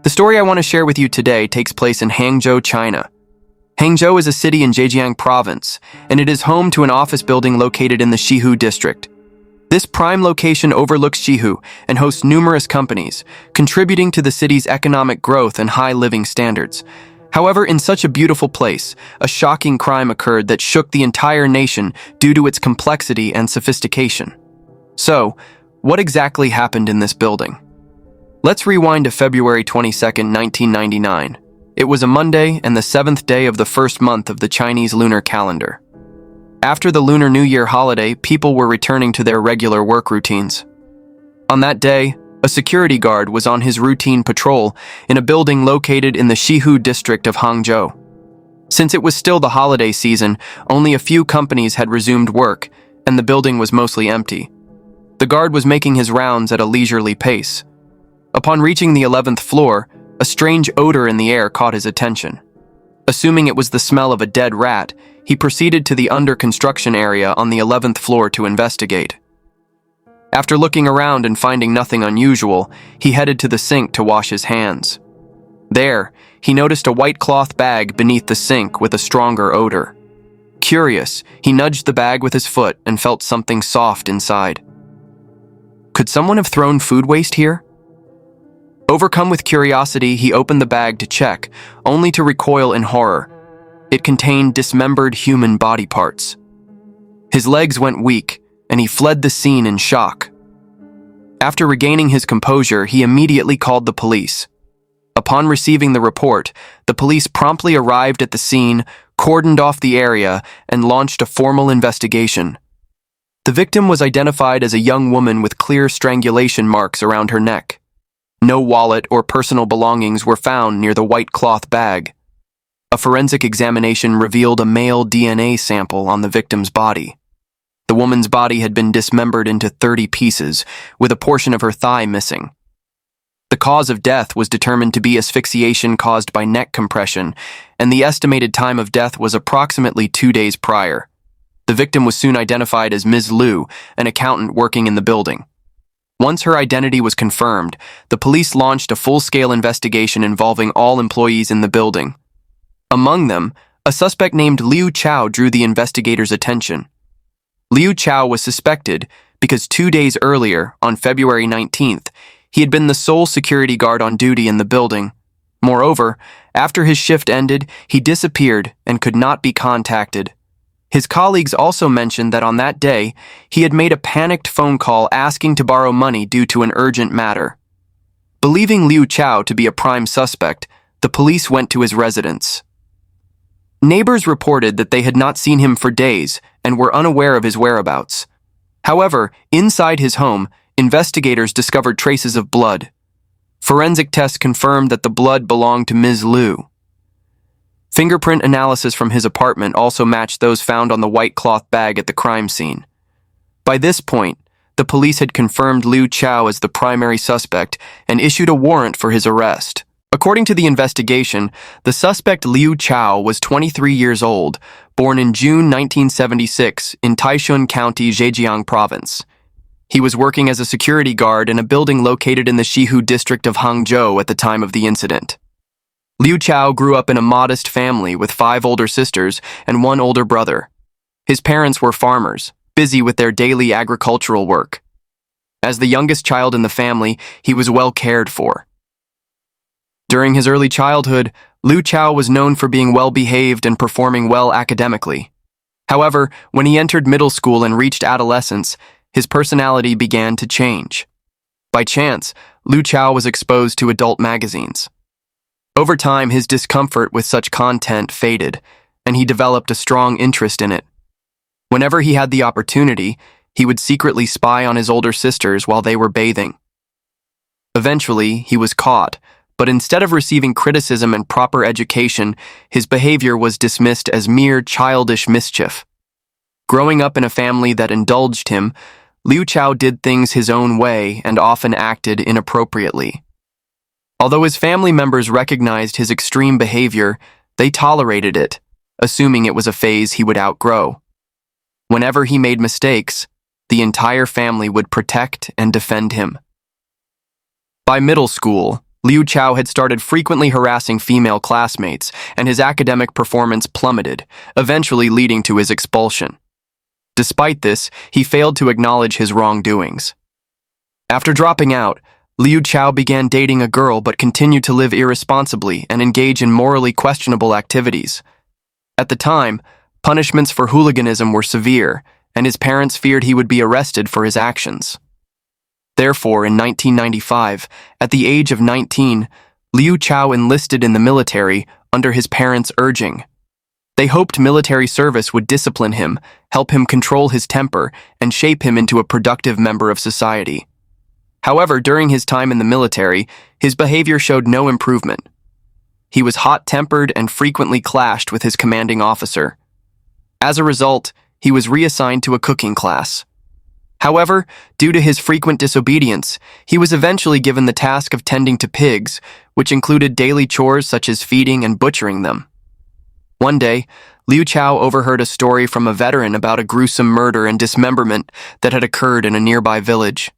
The story I want to share with you today takes place in Hangzhou, China. Hangzhou is a city in Zhejiang province, and it is home to an office building located in the Shihu district. This prime location overlooks Shihu and hosts numerous companies, contributing to the city's economic growth and high living standards. However, in such a beautiful place, a shocking crime occurred that shook the entire nation due to its complexity and sophistication. So, what exactly happened in this building? Let's rewind to February 22, 1999. It was a Monday and the 7th day of the first month of the Chinese lunar calendar. After the Lunar New Year holiday, people were returning to their regular work routines. On that day, a security guard was on his routine patrol in a building located in the Shihu district of Hangzhou. Since it was still the holiday season, only a few companies had resumed work, and the building was mostly empty. The guard was making his rounds at a leisurely pace. Upon reaching the 11th floor, a strange odor in the air caught his attention. Assuming it was the smell of a dead rat, he proceeded to the under-construction area on the 11th floor to investigate. After looking around and finding nothing unusual, he headed to the sink to wash his hands. There, he noticed a white cloth bag beneath the sink with a stronger odor. Curious, he nudged the bag with his foot and felt something soft inside. Could someone have thrown food waste here? Overcome with curiosity, he opened the bag to check, only to recoil in horror. It contained dismembered human body parts. His legs went weak, and he fled the scene in shock. After regaining his composure, he immediately called the police. Upon receiving the report, the police promptly arrived at the scene, cordoned off the area, and launched a formal investigation. The victim was identified as a young woman with clear strangulation marks around her neck. No wallet or personal belongings were found near the white cloth bag. A forensic examination revealed a male DNA sample on the victim's body. The woman's body had been dismembered into 30 pieces, with a portion of her thigh missing. The cause of death was determined to be asphyxiation caused by neck compression, and the estimated time of death was approximately 2 days prior. The victim was soon identified as Ms. Liu, an accountant working in the building. Once her identity was confirmed, the police launched a full-scale investigation involving all employees in the building. Among them, a suspect named Liu Chao drew the investigators' attention. Liu Chao was suspected because 2 days earlier, on February 19th, he had been the sole security guard on duty in the building. Moreover, after his shift ended, he disappeared and could not be contacted. His colleagues also mentioned that on that day, he had made a panicked phone call asking to borrow money due to an urgent matter. Believing Liu Chao to be a prime suspect, the police went to his residence. Neighbors reported that they had not seen him for days and were unaware of his whereabouts. However, inside his home, investigators discovered traces of blood. Forensic tests confirmed that the blood belonged to Ms. Liu. Fingerprint analysis from his apartment also matched those found on the white cloth bag at the crime scene. By this point, the police had confirmed Liu Chao as the primary suspect and issued a warrant for his arrest. According to the investigation, the suspect Liu Chao was 23 years old, born in June 1976 in Taunting County, Zhejiang province. He was working as a security guard in a building located in the Shihu district of Hangzhou at the time of the incident. Liu Chao grew up in a modest family with 5 older sisters and 1 older brother. His parents were farmers, busy with their daily agricultural work. As the youngest child in the family, he was well cared for. During his early childhood, Liu Chao was known for being well-behaved and performing well academically. However, when he entered middle school and reached adolescence, his personality began to change. By chance, Liu Chao was exposed to adult magazines. Over time, his discomfort with such content faded, and he developed a strong interest in it. Whenever he had the opportunity, he would secretly spy on his older sisters while they were bathing. Eventually, he was caught, but instead of receiving criticism and proper education, his behavior was dismissed as mere childish mischief. Growing up in a family that indulged him, Liu Chao did things his own way and often acted inappropriately. Although his family members recognized his extreme behavior, they tolerated it, assuming it was a phase he would outgrow. Whenever he made mistakes, the entire family would protect and defend him. By middle school, Liu Chao had started frequently harassing female classmates, and his academic performance plummeted, eventually leading to his expulsion. Despite this, he failed to acknowledge his wrongdoings. After dropping out, Liu Chao began dating a girl but continued to live irresponsibly and engage in morally questionable activities. At the time, punishments for hooliganism were severe, and his parents feared he would be arrested for his actions. Therefore, in 1995, at the age of 19, Liu Chao enlisted in the military under his parents' urging. They hoped military service would discipline him, help him control his temper, and shape him into a productive member of society. However, during his time in the military, his behavior showed no improvement. He was hot-tempered and frequently clashed with his commanding officer. As a result, he was reassigned to a cooking class. However, due to his frequent disobedience, he was eventually given the task of tending to pigs, which included daily chores such as feeding and butchering them. One day, Liu Chao overheard a story from a veteran about a gruesome murder and dismemberment that had occurred in a nearby village.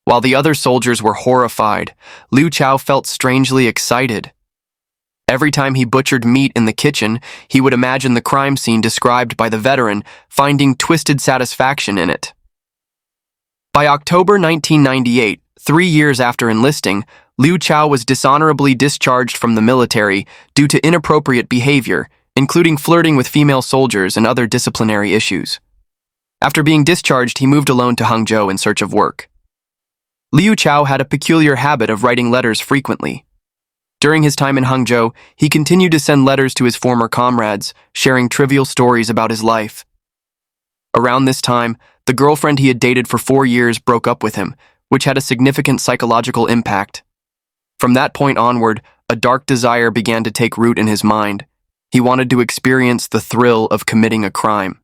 While the other soldiers were horrified, Liu Chao felt strangely excited. Every time he butchered meat in the kitchen, he would imagine the crime scene described by the veteran, finding twisted satisfaction in it. By October 1998, 3 years after enlisting, Liu Chao was dishonorably discharged from the military due to inappropriate behavior, including flirting with female soldiers and other disciplinary issues. After being discharged, he moved alone to Hangzhou in search of work. Liu Chao had a peculiar habit of writing letters frequently. During his time in Hangzhou, he continued to send letters to his former comrades, sharing trivial stories about his life. Around this time, the girlfriend he had dated for 4 years broke up with him, which had a significant psychological impact. From that point onward, a dark desire began to take root in his mind. He wanted to experience the thrill of committing a crime.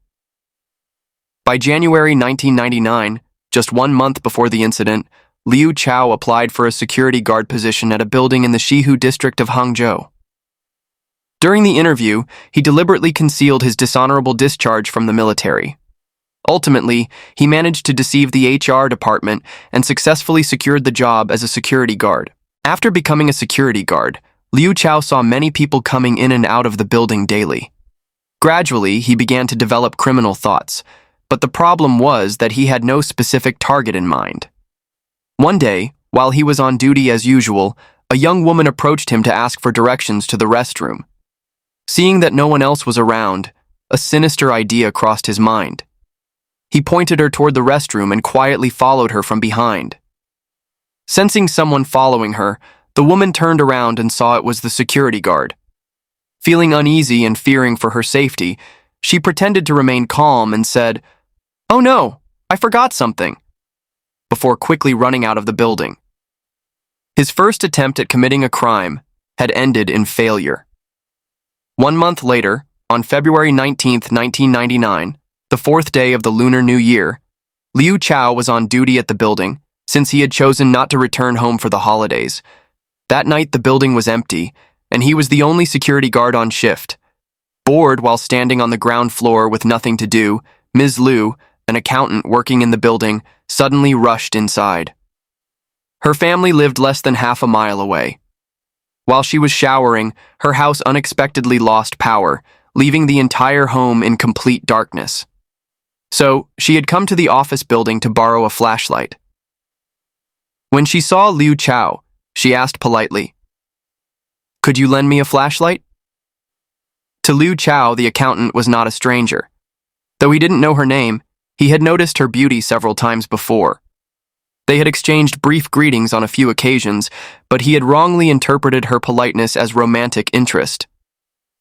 By January 1999, just 1 month before the incident, Liu Chao applied for a security guard position at a building in the Shihu district of Hangzhou. During the interview, he deliberately concealed his dishonorable discharge from the military. Ultimately, he managed to deceive the HR department and successfully secured the job as a security guard. After becoming a security guard, Liu Chao saw many people coming in and out of the building daily. Gradually, he began to develop criminal thoughts, but the problem was that he had no specific target in mind. One day, while he was on duty as usual, a young woman approached him to ask for directions to the restroom. Seeing that no one else was around, a sinister idea crossed his mind. He pointed her toward the restroom and quietly followed her from behind. Sensing someone following her, the woman turned around and saw it was the security guard. Feeling uneasy and fearing for her safety, she pretended to remain calm and said, "Oh no, I forgot something," before quickly running out of the building. His first attempt at committing a crime had ended in failure. 1 month later, on February 19, 1999, the 4th day of the Lunar New Year, Liu Chao was on duty at the building, since he had chosen not to return home for the holidays. That night the building was empty, and he was the only security guard on shift. Bored while standing on the ground floor with nothing to do, Ms. Liu, an accountant working in the building, suddenly rushed inside. Her family lived less than half a mile away. While she was showering, her house unexpectedly lost power, leaving the entire home in complete darkness. So, she had come to the office building to borrow a flashlight. When she saw Liu Chao, she asked politely, "Could you lend me a flashlight?" To Liu Chao, the accountant was not a stranger. Though he didn't know her name, he had noticed her beauty several times before. They had exchanged brief greetings on a few occasions, but he had wrongly interpreted her politeness as romantic interest.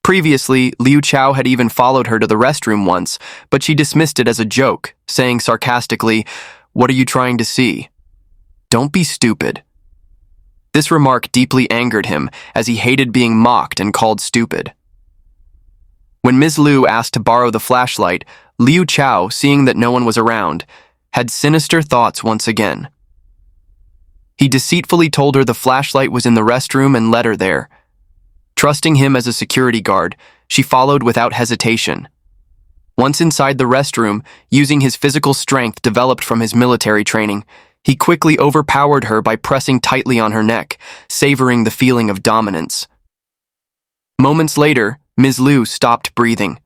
Previously, Liu Chao had even followed her to the restroom once, but she dismissed it as a joke, saying sarcastically, "What are you trying to see? Don't be stupid." This remark deeply angered him, as he hated being mocked and called stupid. When Ms. Liu asked to borrow the flashlight, Liu Chao, seeing that no one was around, had sinister thoughts once again. He deceitfully told her the flashlight was in the restroom and led her there. Trusting him as a security guard, she followed without hesitation. Once inside the restroom, using his physical strength developed from his military training, He quickly overpowered her by pressing tightly on her neck, savoring the feeling of dominance. Moments later, Ms. Liu stopped breathing.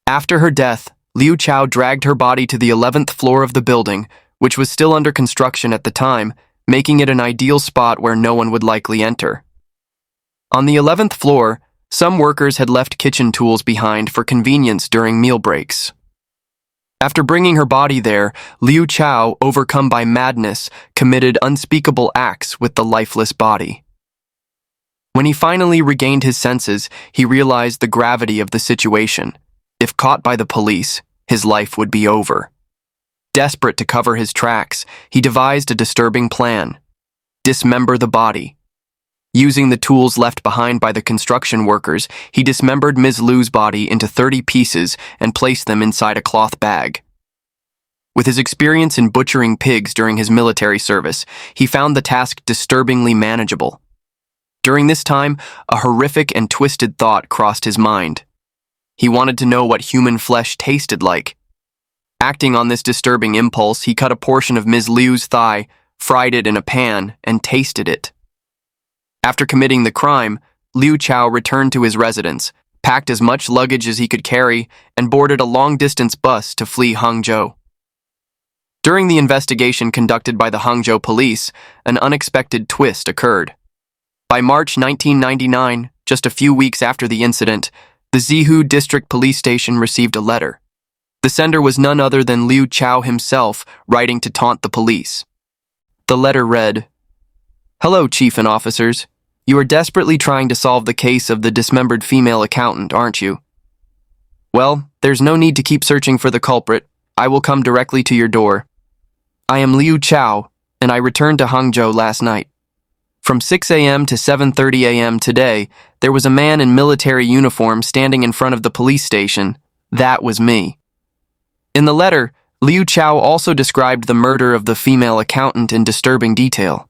After her death, Liu Chao dragged her body to the 11th floor of the building, which was still under construction at the time, making it an ideal spot where no one would likely enter. On the 11th floor, some workers had left kitchen tools behind for convenience during meal breaks. After bringing her body there, Liu Chao, overcome by madness, committed unspeakable acts with the lifeless body. When he finally regained his senses, he realized the gravity of the situation. If caught by the police, his life would be over. Desperate to cover his tracks, he devised a disturbing plan: dismember the body. Using the tools left behind by the construction workers, he dismembered Ms. Liu's body into 30 pieces and placed them inside a cloth bag. With his experience in butchering pigs during his military service, he found the task disturbingly manageable. During this time, a horrific and twisted thought crossed his mind. He wanted to know what human flesh tasted like. Acting on this disturbing impulse, he cut a portion of Ms. Liu's thigh, fried it in a pan, and tasted it. After committing the crime, Liu Chao returned to his residence, packed as much luggage as he could carry, and boarded a long-distance bus to flee Hangzhou. During the investigation conducted by the Hangzhou police, an unexpected twist occurred. By March 1999, just a few weeks after the incident, the Zhihu District Police Station received a letter. The sender was none other than Liu Chao himself, writing to taunt the police. The letter read, "Hello, Chief and officers. You are desperately trying to solve the case of the dismembered female accountant, aren't you? Well, there's no need to keep searching for the culprit. I will come directly to your door. I am Liu Chao, and I returned to Hangzhou last night. From 6 a.m. to 7:30 a.m. today, there was a man in military uniform standing in front of the police station. That was me." In the letter, Liu Chao also described the murder of the female accountant in disturbing detail.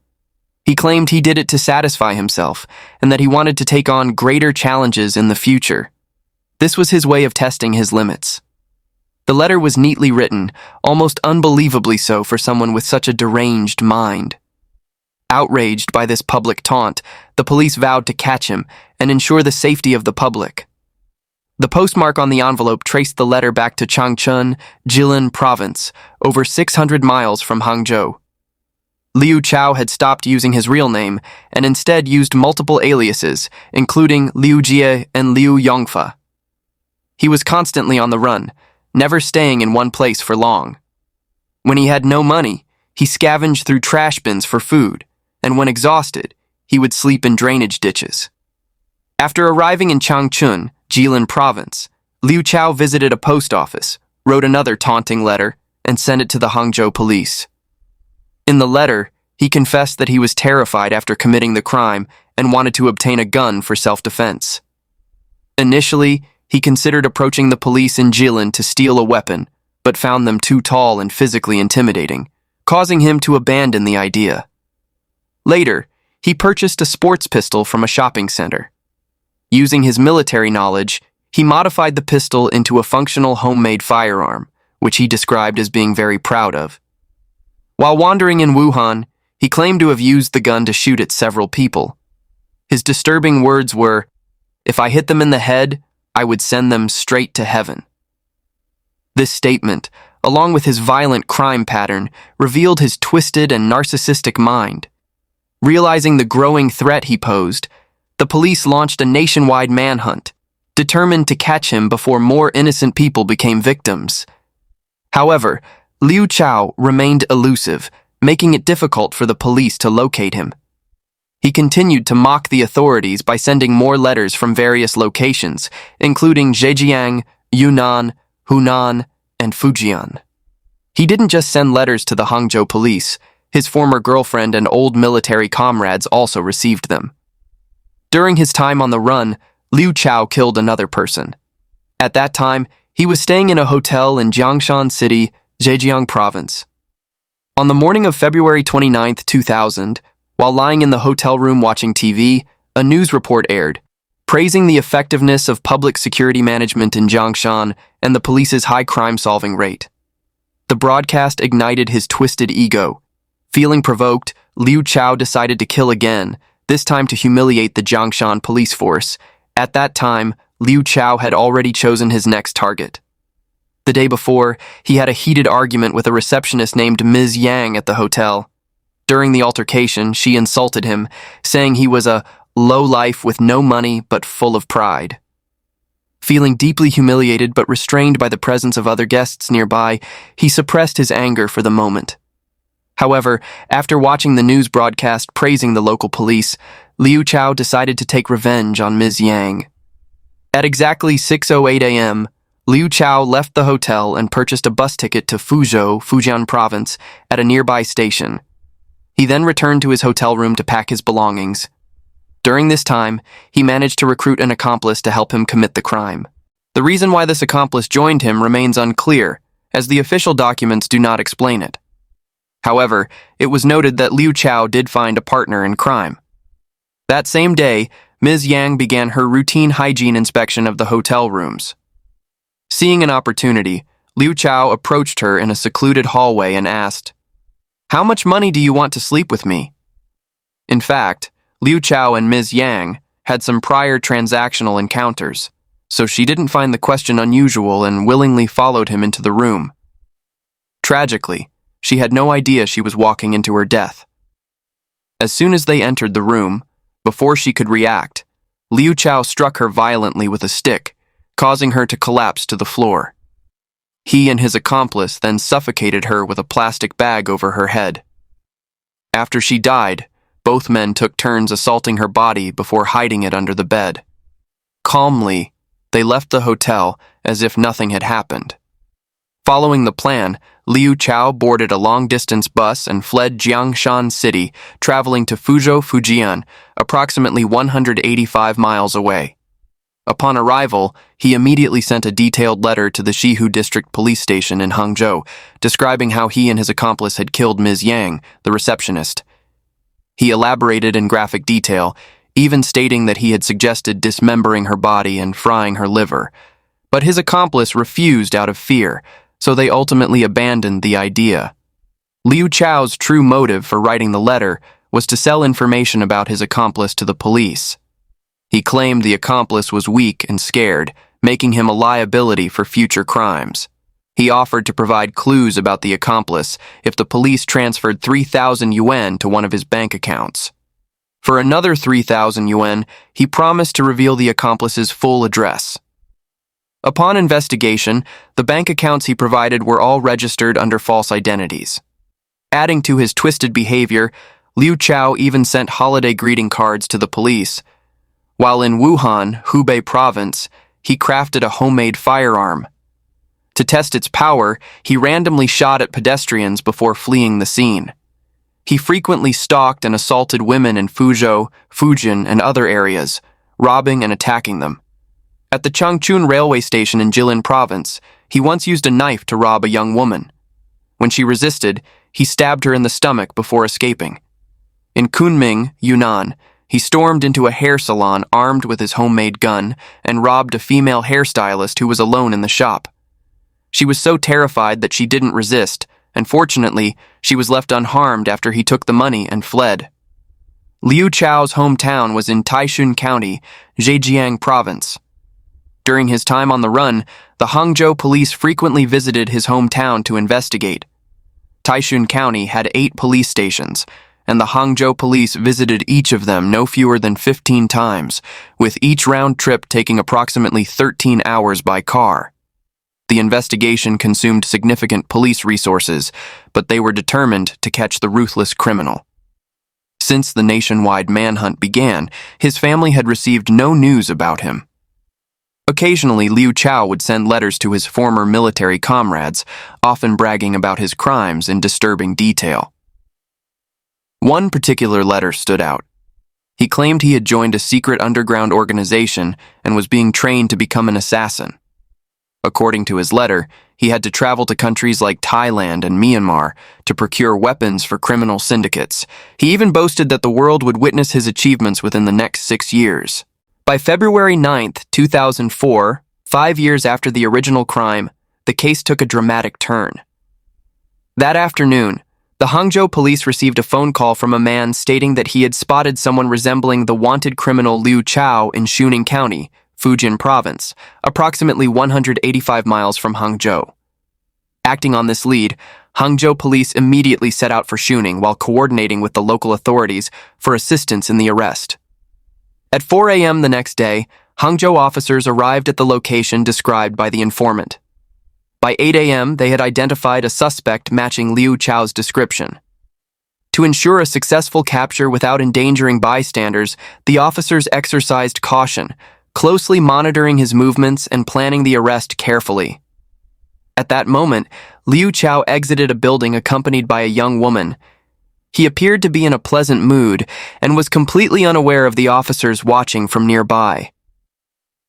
He claimed he did it to satisfy himself, and that he wanted to take on greater challenges in the future. This was his way of testing his limits. The letter was neatly written, almost unbelievably so for someone with such a deranged mind. Outraged by this public taunt, the police vowed to catch him and ensure the safety of the public. The postmark on the envelope traced the letter back to Changchun, Jilin Province, over 600 miles from Hangzhou. Liu Chao had stopped using his real name and instead used multiple aliases, including Liu Jie and Liu Yongfa. He was constantly on the run, never staying in one place for long. When he had no money, he scavenged through trash bins for food, and when exhausted, he would sleep in drainage ditches. After arriving in Changchun, Jilin Province, Liu Chao visited a post office, wrote another taunting letter, and sent it to the Hangzhou police. In the letter, he confessed that he was terrified after committing the crime and wanted to obtain a gun for self-defense. Initially, he considered approaching the police in Jilin to steal a weapon, but found them too tall and physically intimidating, causing him to abandon the idea. Later, he purchased a sports pistol from a shopping center. Using his military knowledge, he modified the pistol into a functional homemade firearm, which he described as being very proud of. While wandering in Wuhan, he claimed to have used the gun to shoot at several people. His disturbing words were, "If I hit them in the head, I would send them straight to heaven." This statement, along with his violent crime pattern, revealed his twisted and narcissistic mind. Realizing the growing threat he posed, the police launched a nationwide manhunt, determined to catch him before more innocent people became victims. However, Liu Chao remained elusive, making it difficult for the police to locate him. He continued to mock the authorities by sending more letters from various locations, including Zhejiang, Yunnan, Hunan, and Fujian. He didn't just send letters to the Hangzhou police. His former girlfriend and old military comrades also received them. During his time on the run, Liu Chao killed another person. At that time, he was staying in a hotel in Jiangshan City, Zhejiang Province. On the morning of February 29, 2000, while lying in the hotel room watching TV, a news report aired, praising the effectiveness of public security management in Jiangshan and the police's high crime-solving rate. The broadcast ignited his twisted ego. Feeling provoked, Liu Chao decided to kill again, this time to humiliate the Jiangshan police force. At that time, Liu Chao had already chosen his next target. The day before, he had a heated argument with a receptionist named Ms. Yang at the hotel. During the altercation, she insulted him, saying he was a lowlife with no money but full of pride. Feeling deeply humiliated but restrained by the presence of other guests nearby, he suppressed his anger for the moment. However, after watching the news broadcast praising the local police, Liu Chao decided to take revenge on Ms. Yang. At exactly 6:08 a.m., Liu Chao left the hotel and purchased a bus ticket to Fuzhou, Fujian province, at a nearby station. He then returned to his hotel room to pack his belongings. During this time, he managed to recruit an accomplice to help him commit the crime. The reason why this accomplice joined him remains unclear, as the official documents do not explain it. However, it was noted that Liu Chao did find a partner in crime. That same day, Ms. Yang began her routine hygiene inspection of the hotel rooms. Seeing an opportunity, Liu Chao approached her in a secluded hallway and asked, "How much money do you want to sleep with me?" In fact, Liu Chao and Ms. Yang had some prior transactional encounters, so she didn't find the question unusual and willingly followed him into the room. Tragically, she had no idea she was walking into her death. As soon as they entered the room, before she could react, Liu Chao struck her violently with a stick, causing her to collapse to the floor. He and his accomplice then suffocated her with a plastic bag over her head. After she died, both men took turns assaulting her body before hiding it under the bed. Calmly, they left the hotel as if nothing had happened. Following the plan, Liu Chao boarded a long-distance bus and fled Jiangshan City, traveling to Fuzhou, Fujian, approximately 185 miles away. Upon arrival, he immediately sent a detailed letter to the Shihu District Police Station in Hangzhou, describing how he and his accomplice had killed Ms. Yang, the receptionist. He elaborated in graphic detail, even stating that he had suggested dismembering her body and frying her liver. But his accomplice refused out of fear, so they ultimately abandoned the idea. Liu Chao's true motive for writing the letter was to sell information about his accomplice to the police. He claimed the accomplice was weak and scared, making him a liability for future crimes. He offered to provide clues about the accomplice if the police transferred 3,000 yuan to one of his bank accounts. For another 3,000 yuan, he promised to reveal the accomplice's full address. Upon investigation, the bank accounts he provided were all registered under false identities. Adding to his twisted behavior, Liu Chao even sent holiday greeting cards to the police. While in Wuhan, Hubei province, he crafted a homemade firearm. To test its power, he randomly shot at pedestrians before fleeing the scene. He frequently stalked and assaulted women in Fuzhou, Fujian, and other areas, robbing and attacking them. At the Changchun railway station in Jilin province, he once used a knife to rob a young woman. When she resisted, he stabbed her in the stomach before escaping. In Kunming, Yunnan, he stormed into a hair salon armed with his homemade gun and robbed a female hairstylist who was alone in the shop. She was so terrified that she didn't resist, and fortunately, she was left unharmed after he took the money and fled. Liu Chao's hometown was in Taishun County, Zhejiang province. During his time on the run, the Hangzhou police frequently visited his hometown to investigate. Taishun County had 8 police stations, and the Hangzhou police visited each of them no fewer than 15 times, with each round trip taking approximately 13 hours by car. The investigation consumed significant police resources, but they were determined to catch the ruthless criminal. Since the nationwide manhunt began, his family had received no news about him. Occasionally, Liu Chao would send letters to his former military comrades, often bragging about his crimes in disturbing detail. One particular letter stood out. He claimed he had joined a secret underground organization and was being trained to become an assassin. According to his letter, he had to travel to countries like Thailand and Myanmar to procure weapons for criminal syndicates. He even boasted that the world would witness his achievements within the next 6 years. By February 9, 2004, 5 years after the original crime, the case took a dramatic turn. That afternoon, the Hangzhou police received a phone call from a man stating that he had spotted someone resembling the wanted criminal Liu Chao in Shuning County, Fujian Province, approximately 185 miles from Hangzhou. Acting on this lead, Hangzhou police immediately set out for Shuning while coordinating with the local authorities for assistance in the arrest. At 4 a.m. the next day, Hangzhou officers arrived at the location described by the informant. By 8 a.m., they had identified a suspect matching Liu Chao's description. To ensure a successful capture without endangering bystanders, the officers exercised caution, closely monitoring his movements and planning the arrest carefully. At that moment, Liu Chao exited a building accompanied by a young woman. He appeared to be in a pleasant mood and was completely unaware of the officers watching from nearby.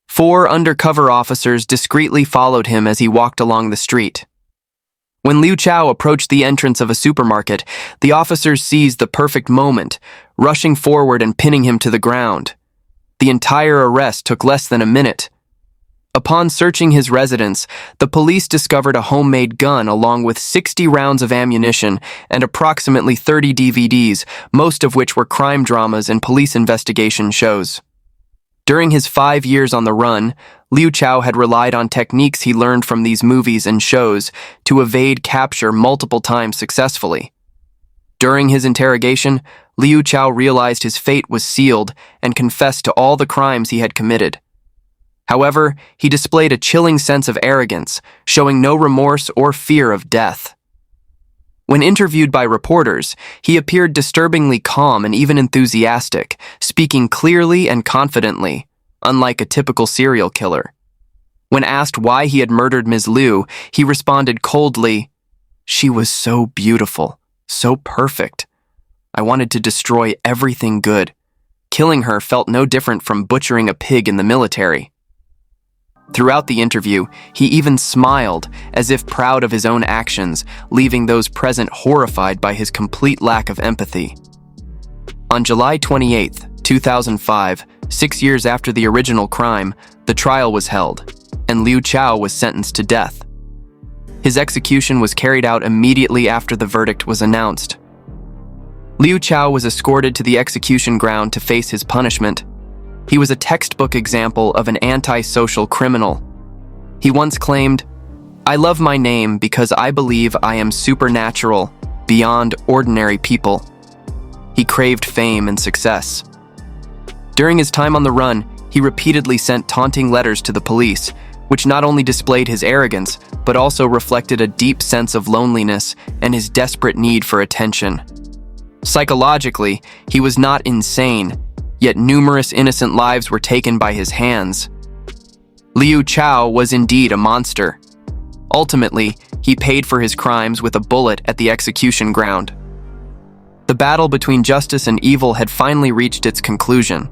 4 undercover officers discreetly followed him as he walked along the street. When Liu Chao approached the entrance of a supermarket, the officers seized the perfect moment, rushing forward and pinning him to the ground. The entire arrest took less than a minute. Upon searching his residence, the police discovered a homemade gun along with 60 rounds of ammunition and approximately 30 DVDs, most of which were crime dramas and police investigation shows. During his 5 years on the run, Liu Chao had relied on techniques he learned from these movies and shows to evade capture multiple times successfully. During his interrogation, Liu Chao realized his fate was sealed and confessed to all the crimes he had committed. However, he displayed a chilling sense of arrogance, showing no remorse or fear of death. When interviewed by reporters, he appeared disturbingly calm and even enthusiastic, speaking clearly and confidently, unlike a typical serial killer. When asked why he had murdered Ms. Liu, he responded coldly, "She was so beautiful, so perfect. I wanted to destroy everything good. Killing her felt no different from butchering a pig in the military." Throughout the interview, he even smiled, as if proud of his own actions, leaving those present horrified by his complete lack of empathy. On July 28, 2005, 6 years after the original crime, the trial was held, and Liu Chao was sentenced to death. His execution was carried out immediately after the verdict was announced. Liu Chao was escorted to the execution ground to face his punishment. He was a textbook example of an antisocial criminal. He once claimed, "I love my name because I believe I am supernatural, beyond ordinary people." He craved fame and success. During his time on the run, he repeatedly sent taunting letters to the police, which not only displayed his arrogance, but also reflected a deep sense of loneliness and his desperate need for attention. Psychologically, he was not insane, yet numerous innocent lives were taken by his hands. Liu Chao was indeed a monster. Ultimately, he paid for his crimes with a bullet at the execution ground. The battle between justice and evil had finally reached its conclusion.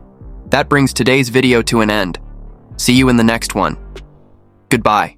That brings today's video to an end. See you in the next one. Goodbye.